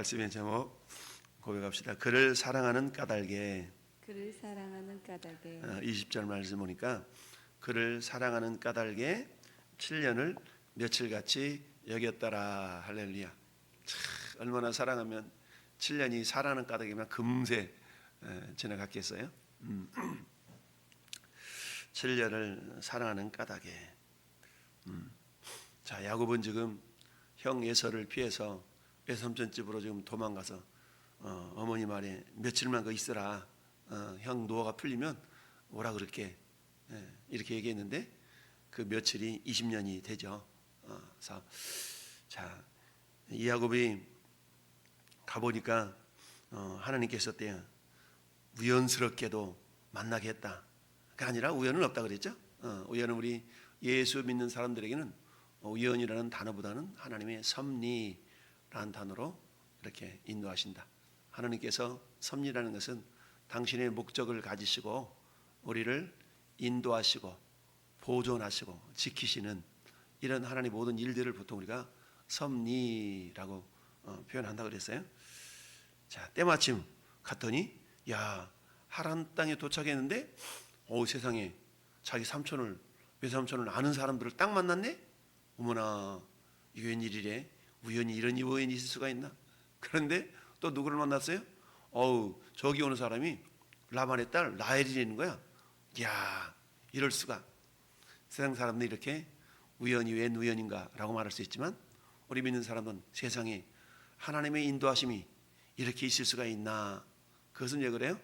말씀의 제목 고백합시다. 그를 사랑하는 까닭에. 그를 사랑하는 까닭에 20절 말씀 보니까 그를 사랑하는 까닭에 7년을 며칠같이 여겼더라. 할렐루야. 얼마나 사랑하면 7년이 사랑하는 까닭이면 금세 지나갔겠어요. 7년을 사랑하는 까닭에. 자, 야곱은 지금 형 에서를 피해서 외삼촌 집으로 지금 도망가서 어머니 말에 며칠만 그 있으라. 형 노화가 풀리면 오라 그렇게 이렇게 얘기했는데 그 며칠이 20년이 되죠. 그래서 자, 이 야곱이 가보니까 하나님께서 때야 우연스럽게도 만나게 했다. 그 아니라 우연은 없다 그랬죠. 우연은 우리 예수 믿는 사람들에게는 우연이라는 단어보다는 하나님의 섭리라는 단어로 이렇게 인도하신다. 하나님께서 섭리라는 것은 당신의 목적을 가지시고 우리를 인도하시고 보존하시고 지키시는 이런 하나님의 모든 일들을 보통 우리가 섭리라고 표현한다 그랬어요. 자, 때마침 갔더니 야, 하란 땅에 도착했는데 세상에 자기 삼촌을 외삼촌을 아는 사람들을 딱 만났네. 어머나, 이게 웬일이래. 우연히 이런 우연이 있을 수가 있나. 그런데 또 누구를 만났어요? 저기 오는 사람이 라반의 딸 라헬이라는 거야. 이야, 이럴 수가. 세상 사람들이 이렇게 우연이 웬 우연인가 라고 말할 수 있지만 우리 믿는 사람은 세상에 하나님의 인도하심이 이렇게 있을 수가 있나. 그것은 왜 그래요?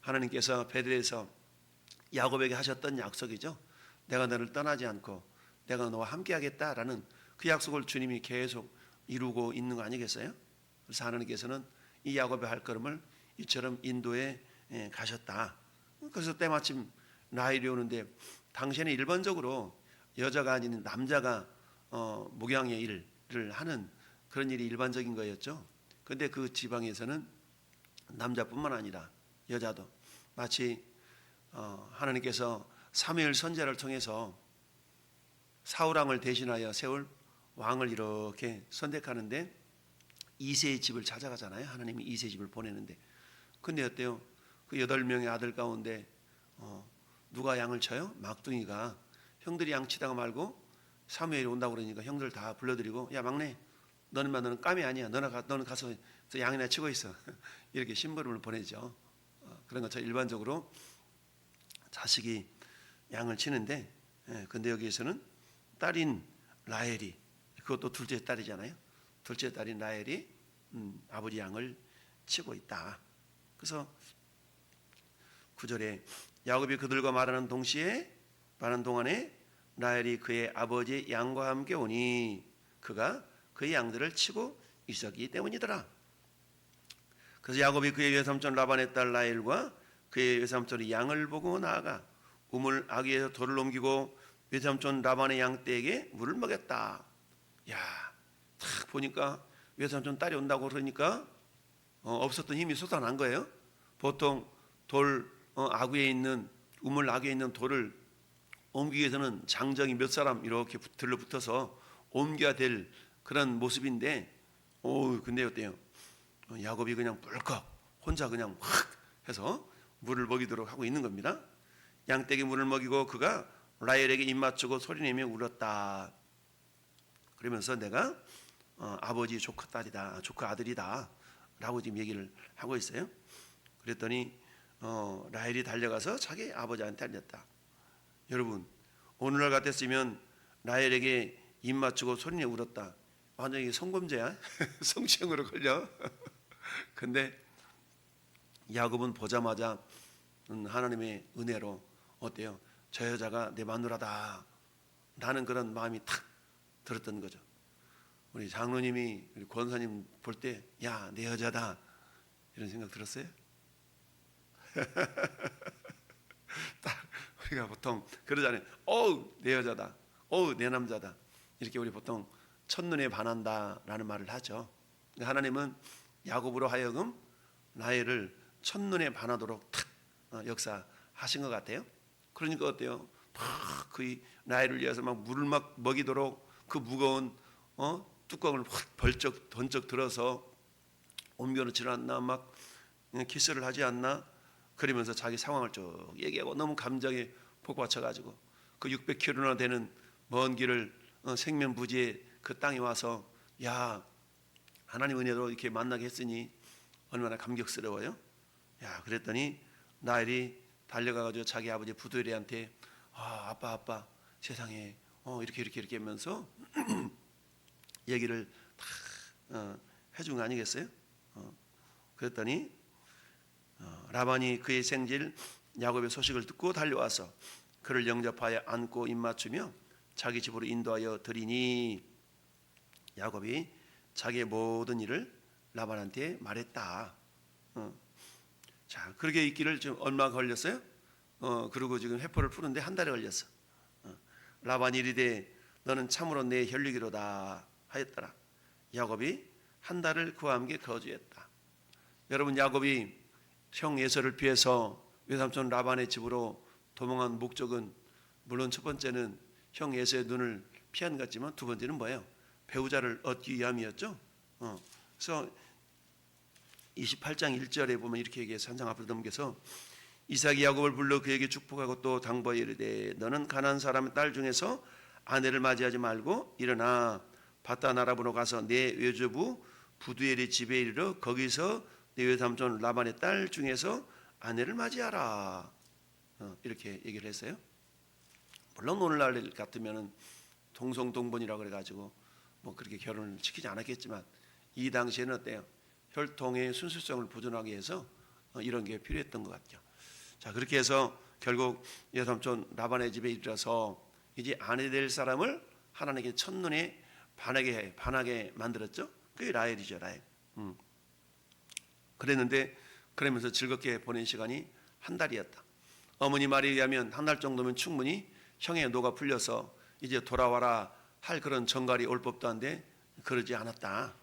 하나님께서 베들에서 야곱에게 하셨던 약속이죠. 내가 너를 떠나지 않고 내가 너와 함께 하겠다라는 그 약속을 주님이 계속 이루고 있는 거 아니겠어요? 그래서 하나님께서는 이 야곱의 발걸음을 이처럼 인도에 가셨다. 그래서 때마침 라헬이 오는데 당시에는 일반적으로 여자가 아닌 남자가 목양의 일을 하는 그런 일이 일반적인 거였죠. 그런데 그 지방에서는 남자뿐만 아니라 여자도 마치 하나님께서 사무엘 선지자를 통해서 사울왕을 대신하여 세울 왕을 이렇게 선택하는데 이새의 집을 찾아가잖아요. 하나님이 이새의 집을 보내는데 근데 어때요? 그 8명의 아들 가운데 누가 양을 쳐요? 막둥이가. 형들이 양 치다가 말고 사무엘이 온다고 그러니까 형들 다 불러들이고 야 막내 너는 까미 아니야. 너는 가서 양이나 치고 있어. 이렇게 심부름을 보내죠. 그런 것처럼 일반적으로 자식이 양을 치는데 근데 여기에서는 딸인 라헬이 그것도 둘째 딸이잖아요. 둘째 딸인 라헬이 아버지 양을 치고 있다. 그래서 9절에 야곱이 그들과 말하는 동안에 라헬이 그의 아버지 양과 함께 오니 그가 그의 양들을 치고 있었기 때문이더라. 그래서 야곱이 그의 외삼촌 라반의 딸 라헬과 그의 외삼촌이 양을 보고 나아가 우물 아귀에서 돌을 옮기고 외삼촌 라반의 양떼에게 물을 먹였다. 야, 딱 보니까 외삼촌 딸이 온다고 그러니까 없었던 힘이 솟아난 거예요. 보통 아귀에 있는 우물 아귀에 있는 돌을 옮기기 위해서는 장정이 몇 사람 이렇게 들러붙어서 옮겨야 될 그런 모습인데 근데 어때요? 야곱이 그냥 뿔컥 혼자 그냥 확 해서 물을 먹이도록 하고 있는 겁니다. 양떼에게 물을 먹이고 그가 라헬에게 입 맞추고 소리내며 울었다. 그러면서 내가 아버지 조카 딸이다, 조카 아들이다 라고 지금 얘기를 하고 있어요. 그랬더니 라헬이 달려가서 자기 아버지한테 알렸다. 여러분, 오늘날 같았으면 라헬에게 입 맞추고 소리내며 울었다. 완전히 성범죄야. 성추행으로 걸려. 근데 야곱은 보자마자 하나님의 은혜로 어때요? 저 여자가 내 마누라다 라는 그런 마음이 탁 들었던 거죠. 우리 장로님이 우리 권사님 볼 때 야, 내 여자다 이런 생각 들었어요? 딱 우리가 보통 그러잖아요. 내 여자다. 내 남자다. 이렇게 우리 보통 첫눈에 반한다 라는 말을 하죠. 하나님은 야곱으로 하여금 라헬을 첫눈에 반하도록 탁 역사하신 것 같아요. 그러니까 어때요? 막 그 라헬을 위해서 막 물을 막 먹이도록 그 무거운 뚜껑을 확 번쩍 들어서 옮겨놓지는 않나, 막 키스를 하지 않나, 그러면서 자기 상황을 쭉 얘기하고 너무 감정에 복받쳐가지고 그 600km나 되는 먼 길을 생면부지에 그 땅에 와서 야, 하나님 은혜로 이렇게 만나게 했으니 얼마나 감격스러워요. 야, 그랬더니 나엘이 달려가가지고 자기 아버지 부두엘한테 아빠 세상에 이렇게 하면서 얘기를 다 해준 거 아니겠어요? 그랬더니 라반이 그의 생질 야곱의 소식을 듣고 달려와서 그를 영접하여 안고 입맞추며 자기 집으로 인도하여 드리니 야곱이 자기의 모든 일을 라반한테 말했다. 자, 그렇게 있기를 지금 얼마 걸렸어요? 그리고 지금 회포를 푸는데 한 달이 걸렸어. 라반이 이르되 너는 참으로 내 혈육이로다 하였더라. 야곱이 한 달을 그와 함께 거주했다. 여러분, 야곱이 형 에서를 피해서 외삼촌 라반의 집으로 도망한 목적은 물론 첫 번째는 형 에서의 눈을 피한 것 같지만 두 번째는 뭐예요? 배우자를 얻기 위함이었죠. 그래서 28장 1절에 보면 이렇게 얘기해서 한 장 앞으로 넘겨서 이삭이 야곱을 불러 그에게 축복하고 또 당부하여 이르되 너는 가나안 사람의 딸 중에서 아내를 맞이하지 말고 일어나 바다 아람으로 가서 내 외조부 부두엘의 집에 이르러 거기서 내 외삼촌 라반의 딸 중에서 아내를 맞이하라. 이렇게 얘기를 했어요. 물론 오늘날 같으면은 동성동본이라고 그래가지고 뭐 그렇게 결혼을 시키지 않았겠지만 이 당시에는 어때요? 혈통의 순수성을 보존하기 위해서 이런 게 필요했던 것 같죠. 자, 그렇게 해서 결국 외삼촌 라반의 집에 이르러서 이제 아내 될 사람을 하나님께 첫눈에 반하게 만들었죠. 그게 라헬이죠, 라헬. 그랬는데 그러면서 즐겁게 보낸 시간이 한 달이었다. 어머니 말에 의하면 한 달 정도면 충분히 형의 노가 풀려서 이제 돌아와라 할 그런 정갈이 올 법도 한데 그러지 않았다.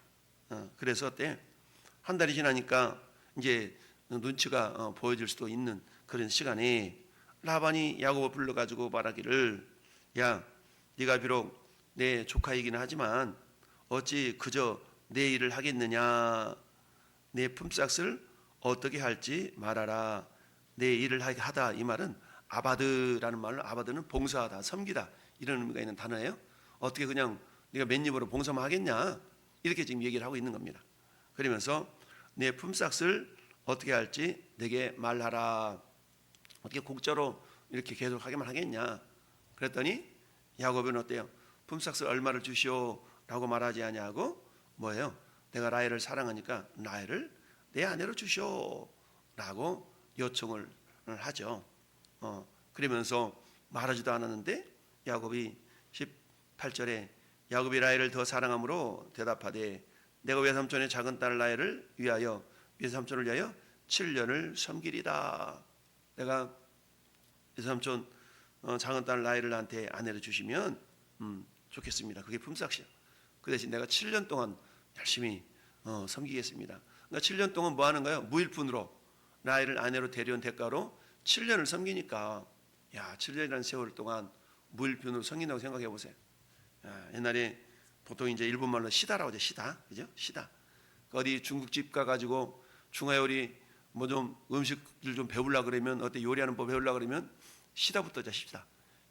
그래서 어때? 한 달이 지나니까 이제 눈치가 보여질 수도 있는 그런 시간에 라반이 야곱을 불러가지고 말하기를 야, 네가 비록 내 조카이기는 하지만 어찌 그저 내 일을 하겠느냐. 내 품삯을 어떻게 할지 말하라. 내 일을 하다, 이 말은 아바드라는 말로, 아바드는 봉사하다, 섬기다 이런 의미가 있는 단어예요. 어떻게 그냥 네가 맨입으로 봉사만 하겠냐, 이렇게 지금 얘기를 하고 있는 겁니다. 그러면서 내 품삯을 어떻게 할지 내게 말하라. 어떻게 곡자로 이렇게 계속 하기만 하겠냐. 그랬더니 야곱은 어때요? 품삯을 얼마를 주시오 라고 말하지 아니하고 뭐예요? 내가 라헬을 사랑하니까 라헬을 내 아내로 주시오 라고 요청을 하죠. 그러면서 말하지도 않았는데 야곱이 18절에 야곱이 라헬을 더 사랑함으로 대답하되 내가 외삼촌의 작은 딸 라헬을 위하여 외삼촌을 위하여 7년을 섬기리다. 내가 외삼촌 작은 딸 라헬을 나한테 아내로 주시면 좋겠습니다. 그게 품삯이요. 그 대신 내가 7년 동안 열심히 섬기겠습니다. 그러니까 7년 동안 뭐 하는 거예요? 무일푼으로 라헬을 아내로 데려온 대가로 7년을 섬기니까, 야, 7년이라는 세월 동안 무일푼으로 섬긴다고 생각해 보세요. 옛날에 보통 이제 일본 말로 시다라고 하죠. 시다, 그죠? 시다. 어디 중국집 가가지고 중화요리 뭐 좀 음식을 좀 배우려 그러면, 어때 요리하는 법 배우려 그러면 시다부터 자.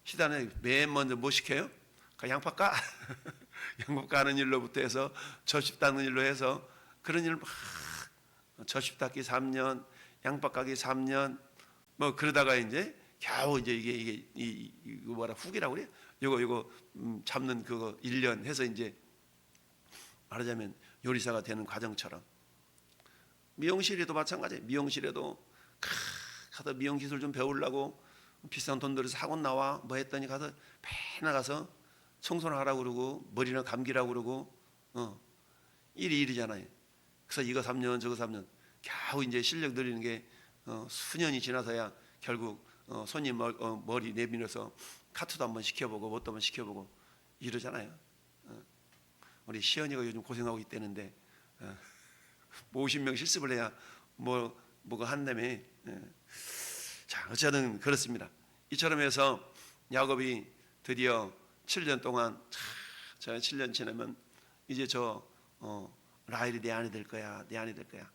시다는 맨 먼저 뭐 시켜요? 양파 까 양파 까는 일로부터 해서 젖씹 닦는 일로 해서 그런 일을 막 젖씹 닦기 3년, 양파 까기 3년, 뭐 그러다가 이제 겨우 이제 이거 뭐라 후기라고 그래요? 이거 잡는 그거 1년 해서 이제 말하자면 요리사가 되는 과정처럼, 미용실에도 마찬가지예요. 미용실에도 가서 미용 기술 좀 배우려고 비싼 돈 들여서 학원 나와 뭐 했더니 가서 맨날 가서 청소를 하라고 그러고 머리나 감기라고 그러고 일이잖아요. 그래서 이거 3년 저거 3년 겨우 이제 실력 늘리는 게 수년이 지나서야 결국 손님 머리 내밀어서 카트도 한번 시켜보고 뭣도 한번 시켜보고 이러잖아요. 우리 시연이가 요즘 고생하고 있다는데 뭐 50명 실습을 해야 뭐가 한다며. 자, 어쨌든 그렇습니다. 이처럼 해서 야곱이 드디어 7년 동안, 저 7년 지나면 이제 저 라헬이 내 아내 될 거야, 내 아내 될 거야.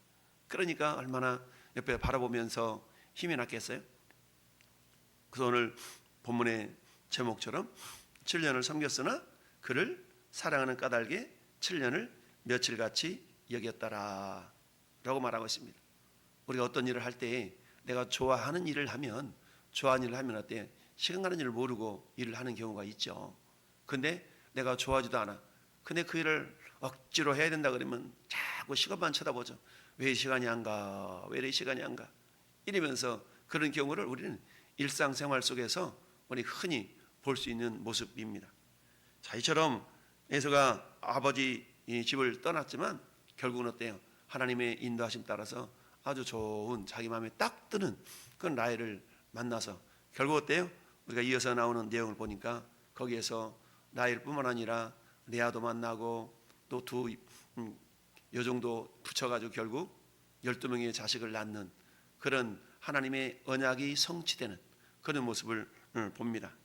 그러니까 얼마나 옆에 바라보면서 힘이 났겠어요. 그래서 오늘 본문의 제목처럼 7년을 섬겼으나 그를 사랑하는 까닭에 7년을 며칠같이 여겼더라 라고 말하고 있습니다. 우리가 어떤 일을 할 때 내가 좋아하는 일을 하면 어때? 시간 가는 줄 모르고 일을 하는 경우가 있죠. 근데 내가 좋아하지도 않아. 근데 그 일을 억지로 해야 된다 그러면 자꾸 시간만 쳐다보죠. 왜 시간이 안 가? 왜 이래 시간이 안 가? 이러면서 그런 경우를 우리는 일상생활 속에서 우리 흔히 볼 수 있는 모습입니다. 자, 이처럼 에서가 아버지 집을 떠났지만 결국은 어때요? 하나님의 인도하심 따라서 아주 좋은 자기 마음에 딱 드는 그런 라헬을 만나서 결국 어때요? 우리가 이어서 나오는 내용을 보니까 거기에서 라헬뿐만 아니라 레아도 만나고 또 두 여종도 붙여가지고 결국 12명의 자식을 낳는 그런 하나님의 언약이 성취되는 그런 모습을 봅니다.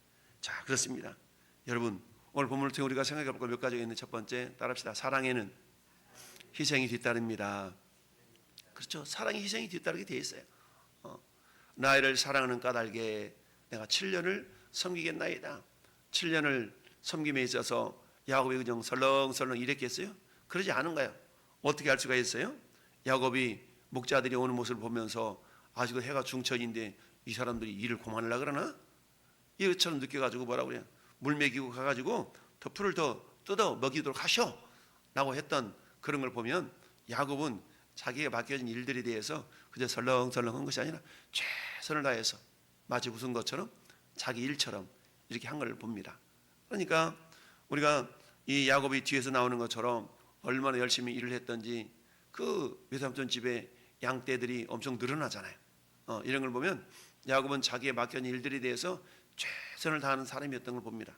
자, 그렇습니다. 여러분, 오늘 본문을 통해 우리가 생각해 볼 것 몇 가지가 있는 첫 번째, 따라합시다. 사랑에는 희생이 뒤따릅니다. 그렇죠. 사랑이 희생이 뒤따르게 되어 있어요. 나를 사랑하는 까닭에 내가 7년을 섬기겠나이다. 7년을 섬김에 있어서 야곱이 그냥 설렁설렁 일했겠어요? 그러지 않은 거예요. 어떻게 할 수가 있어요? 야곱이 목자들이 오는 모습을 보면서 아직도 해가 중천인데 이 사람들이 일을 그만하려고 그러나? 이것처럼 느껴가지고 뭐라고 그래요? 물 먹이고 가가지고 더 풀을 더 뜯어 먹이도록 하셔 라고 했던 그런 걸 보면 야곱은 자기가 맡겨진 일들에 대해서 그저 설렁설렁 한 것이 아니라 최선을 다해서 마치 무슨 것처럼 자기 일처럼 이렇게 한 걸 봅니다. 그러니까 우리가 이 야곱이 뒤에서 나오는 것처럼 얼마나 열심히 일을 했던지 그 외삼촌 집에 양떼들이 엄청 늘어나잖아요. 이런 걸 보면 야곱은 자기의 맡겨진 일들에 대해서 최선을 다하는 사람이었던 걸 봅니다.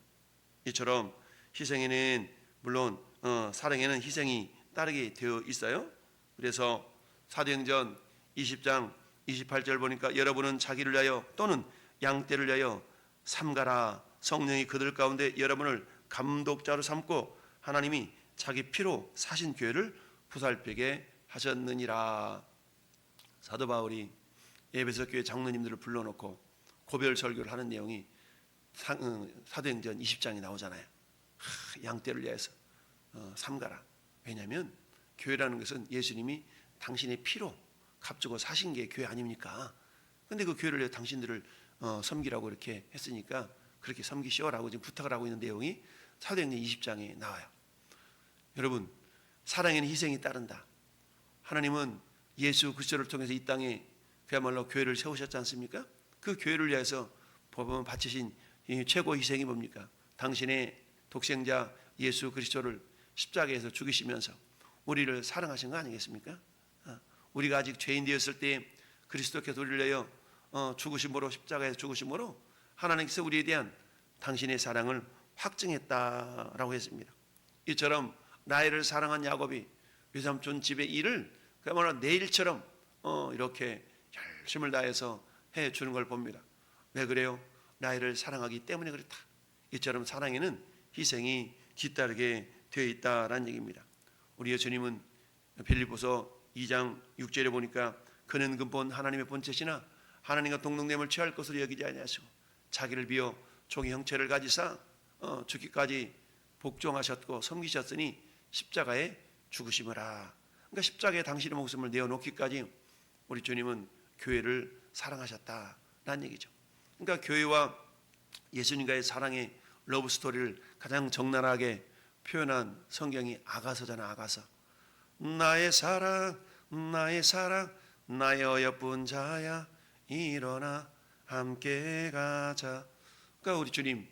이처럼 희생에는 물론 사랑에는 희생이 따르게 되어 있어요. 그래서 사도행전 20장 28절 보니까 여러분은 자기를 위하여 또는 양떼를 위하여 삼가라. 성령이 그들 가운데 여러분을 감독자로 삼고 하나님이 자기 피로 사신 교회를 보살피게 하셨느니라. 사도 바울이 에베소 교회 장로님들을 불러놓고 고별 설교를 하는 내용이 사도행전 20장에 나오잖아요. 양떼를 위해서 삼가라. 왜냐하면 교회라는 것은 예수님이 당신의 피로 값주고 사신 게 교회 아닙니까? 근데 그 교회를 위해 당신들을 섬기라고 이렇게 했으니까 그렇게 섬기시오라고 지금 부탁을 하고 있는 내용이 사도행전 20장에 나와요. 여러분, 사랑에는 희생이 따른다. 하나님은 예수 그리스도를 통해서 이 땅에 그야말로 교회를 세우셨지 않습니까? 그 교회를 위해서 법원 바치신 이 최고 희생이 뭡니까? 당신의 독생자 예수 그리스도를 십자가에서 죽이시면서 우리를 사랑하신 거 아니겠습니까? 우리가 아직 죄인 되었을 때 그리스도께서 우리를 위하여 죽으심으로 십자가에서 죽으심으로 하나님께서 우리에 대한 당신의 사랑을 확증했다라고 했습니다. 이처럼 라헬을 사랑한 야곱이 외삼촌 집의 일을 그야말로 내 일처럼 이렇게 열심을 다해서 해주는 걸 봅니다. 왜 그래요? 라헬을 사랑하기 때문에 그렇다. 이처럼 사랑에는 희생이 뒤따르게 되어 있다라는 얘기입니다. 우리 예수님은 빌립보서 2장 6절에 보니까 그는 근본 하나님의 본체시나 하나님과 동등됨을 취할 것으로 여기지 아니하시고 자기를 비워 종의 형체를 가지사 죽기까지 복종하셨고 섬기셨으니 십자가에 죽으심이라. 그러니까 십자가에 당신의 목숨을 내어놓기까지 우리 주님은 교회를 사랑하셨다라는 얘기죠. 그러니까 교회와 예수님과의 사랑의 러브 스토리를 가장 적나라하게 표현한 성경이 아가서잖아. 아가서. 나의 사랑 나의 어여쁜 자야 일어나 함께 가자. 그러니까 우리 주님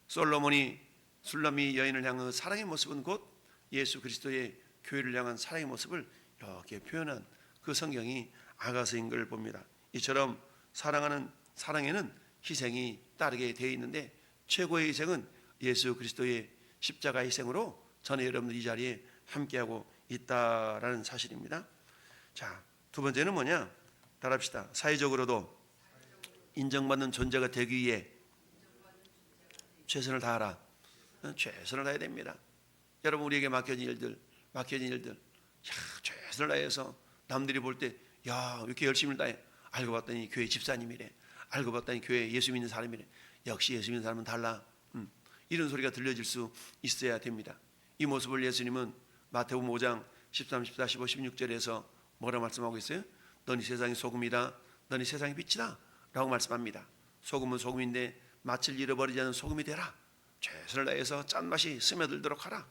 솔로몬이 술람미 여인을 향한 사랑의 모습은 곧 예수 그리스도의 교회를 향한 사랑의 모습을 이렇게 표현한 그 성경이 아가서인 걸 봅니다. 이처럼 사랑에는 희생이 따르게 되어 있는데 최고의 희생은 예수 그리스도의 십자가 희생으로 저는 여러분들 이 자리에 함께하고 있다라는 사실입니다. 자, 두 번째는 뭐냐? 따라합시다. 사회적으로도 인정받는 존재가 되기 위해 최선을 다하라. 최선을 다해야 됩니다. 여러분, 우리에게 맡겨진 일들 최선을 다해서 남들이 볼 때 야, 이렇게 열심히 다해. 알고 봤더니 교회 집사님이래. 알고 봤더니 교회 예수 믿는 사람이래. 역시 예수 믿는 사람은 달라. 이런 소리가 들려질 수 있어야 됩니다. 이 모습을 예수님은 마태복음 5장 13, 14, 15, 16절에서 뭐라 말씀하고 있어요? 너희 세상의 소금이다. 너희 세상의 빛이다. 라고 말씀합니다. 소금은 소금인데 맛을 잃어버리지 않는 소금이 되라. 최선을 다해서 짠맛이 스며들도록 하라.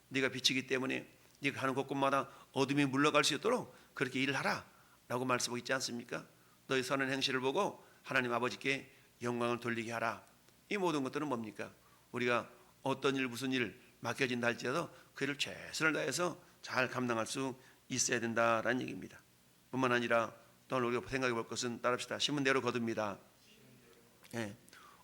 네가 빛이기 때문에 네가 가는 곳곳마다 어둠이 물러갈 수 있도록 그렇게 일을 하라. 라고 말씀하고 있지 않습니까? 너희 선한 행실을 보고 하나님 아버지께 영광을 돌리게 하라. 이 모든 것들은 뭡니까? 우리가 어떤 일 무슨 일 맡겨진다 할지라도 그 일을 최선을 다해서 잘 감당할 수 있어야 된다라는 얘기입니다. 뿐만 아니라 또 오늘 우리가 생각해 볼 것은 따릅시다. 신문대로 거둡니다. 예,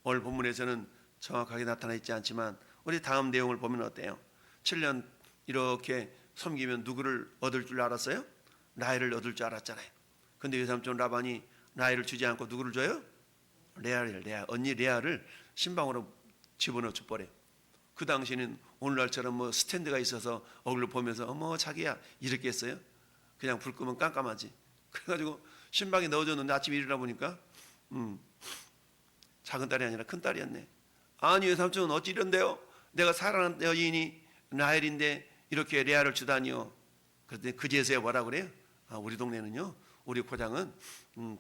오늘 본문에서는 정확하게 나타나 있지 않지만 우리 다음 내용을 보면 어때요? 7년 이렇게 섬기면 누구를 얻을 줄 알았어요? 라헬을 얻을 줄 알았잖아요. 근데 외삼촌 라반이 라헬을 주지 않고 누구를 줘요? 레아 언니 레아를 신방으로 집어넣어 줘버려. 그 당시에는 오늘날처럼 뭐 스탠드가 있어서 얼굴 보면서 어머 자기야 이렇게 했어요? 그냥 불 끄면 깜깜하지. 그래가지고 신방에 넣어줬는데 아침에 일어나 보니까 작은 딸이 아니라 큰 딸이었네. 아니 외삼촌은 어찌 이런데요? 내가 사랑하는 여인이 라헬인데 이렇게 레아를 주다니요. 그랬더니 그제서야 뭐라 그래요? 아, 우리 동네는요, 우리 고장은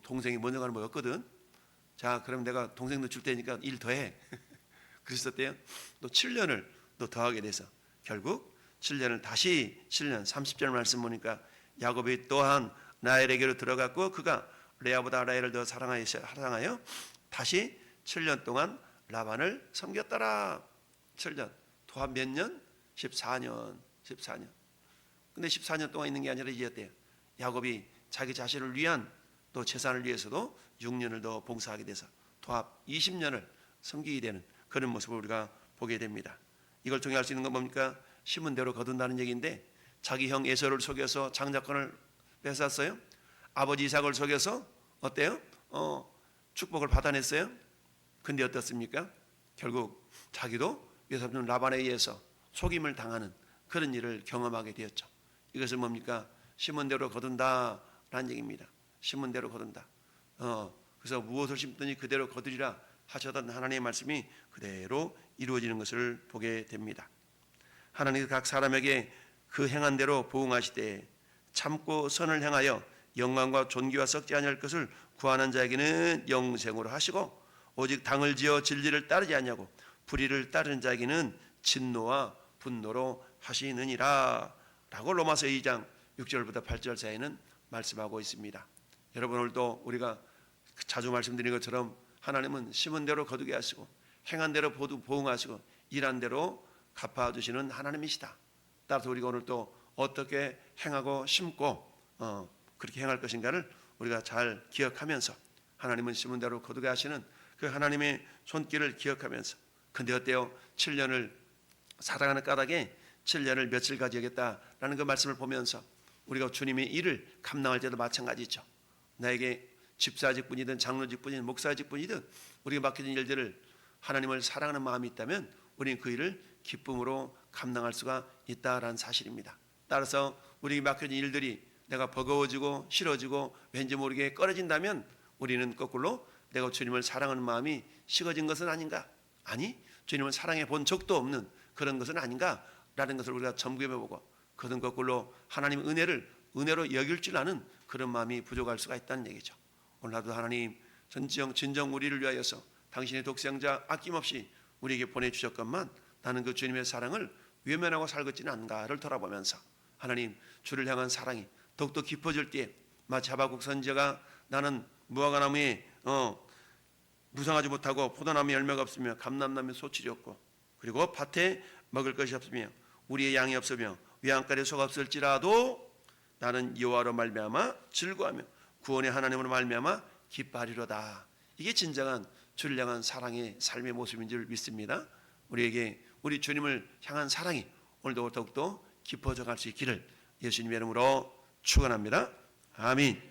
동생이 먼저 가는 거였거든. 자, 그럼 내가 동생도 줄 테니까 일 더해. 그랬었대요. 또 7년을 또 더하게 돼서 결국 7년을 다시 7년 30절 말씀 보니까 야곱이 또한 라헬에게로 들어갔고 그가 레아보다 라헬을 더 사랑하여 다시 7년 동안 라반을 섬겼더라. 7년 또한 몇 년? 14년. 근데 14년 동안 있는 게 아니라 이제 어때요? 야곱이 자기 자신을 위한 또 재산을 위해서도 6년을 더 봉사하게 돼서 도합 20년을 섬기게 되는 그런 모습을 우리가 보게 됩니다. 이걸 통해 알 수 있는 건 뭡니까? 심은 대로 거둔다는 얘기인데 자기 형 에서를 속여서 장자권을 뺏었어요. 아버지 이삭을 속여서 어때요? 축복을 받아냈어요. 근데 어떻습니까? 결국 자기도 외삼촌 라반에 의해서 속임을 당하는 그런 일을 경험하게 되었죠. 이것은 뭡니까? 심은 대로 거둔다라는 얘기입니다. 심은 대로 거둔다. 그래서 무엇을 심더니 그대로 거두리라 하셨던 하나님의 말씀이 그대로 이루어지는 것을 보게 됩니다. 하나님이 각 사람에게 그 행한 대로 보응하시되 참고 선을 행하여 영광과 존귀와 썩지 아니할 것을 구하는 자에게는 영생으로 하시고 오직 당을 지어 진리를 따르지 아니하고 불의를 따르는 자에게는 진노와 분노로 하시느니라 라고 로마서 2장 6절부터 8절 사이에는 말씀하고 있습니다. 여러분 오늘도 우리가 자주 말씀드린 것처럼 하나님은 심은 대로 거두게 하시고 행한 대로 보응하시고 일한 대로 갚아주시는 하나님이시다. 따라서 우리가 오늘 또 어떻게 행하고 심고 그렇게 행할 것인가를 우리가 잘 기억하면서 하나님은 심은 대로 거두게 하시는 그 하나님의 손길을 기억하면서 근데 어때요? 7년을 사랑하는 까닭에 7년을 며칠 가지겠다라는 그 말씀을 보면서 우리가 주님의 일을 감당할 때도 마찬가지죠. 나에게 집사직분이든 장로직분이든 목사직분이든 우리가 맡겨진 일들을 하나님을 사랑하는 마음이 있다면 우리는 그 일을 기쁨으로 감당할 수가 있다라는 사실입니다. 따라서 우리에게 맡겨진 일들이 내가 버거워지고 싫어지고 왠지 모르게 꺼려진다면 우리는 거꾸로 내가 주님을 사랑하는 마음이 식어진 것은 아닌가? 아니 주님을 사랑해 본 적도 없는 그런 것은 아닌가라는 것을 우리가 점검해보고 그든 거꾸로 하나님의 은혜로 여길 줄 아는 그런 마음이 부족할 수가 있다는 얘기죠. 오늘날도 하나님 진정 우리를 위하여서 당신의 독생자 아낌없이 우리에게 보내주셨건만 나는 그 주님의 사랑을 외면하고 살겠지는 않은가를 돌아보면서 하나님 주를 향한 사랑이 더욱더 깊어질 때에 마치 하박국 선지자가 나는 무화과나무에 무성하지 못하고 포도나무에 열매가 없으며 감람나무에 소출이 없고 그리고 밭에 먹을 것이 없으며 우리의 양이 없으며 외양간에 소가 없을지라도 나는 여호와로 말미암아 즐거워하며 구원의 하나님으로 말미암아 기뻐하리로다. 이게 진정한 주를 향한 사랑의 삶의 모습인 줄 믿습니다. 우리에게 우리 주님을 향한 사랑이 오늘도 더욱더 깊어져 갈 수 있기를 예수님의 이름으로 축원합니다. 아멘.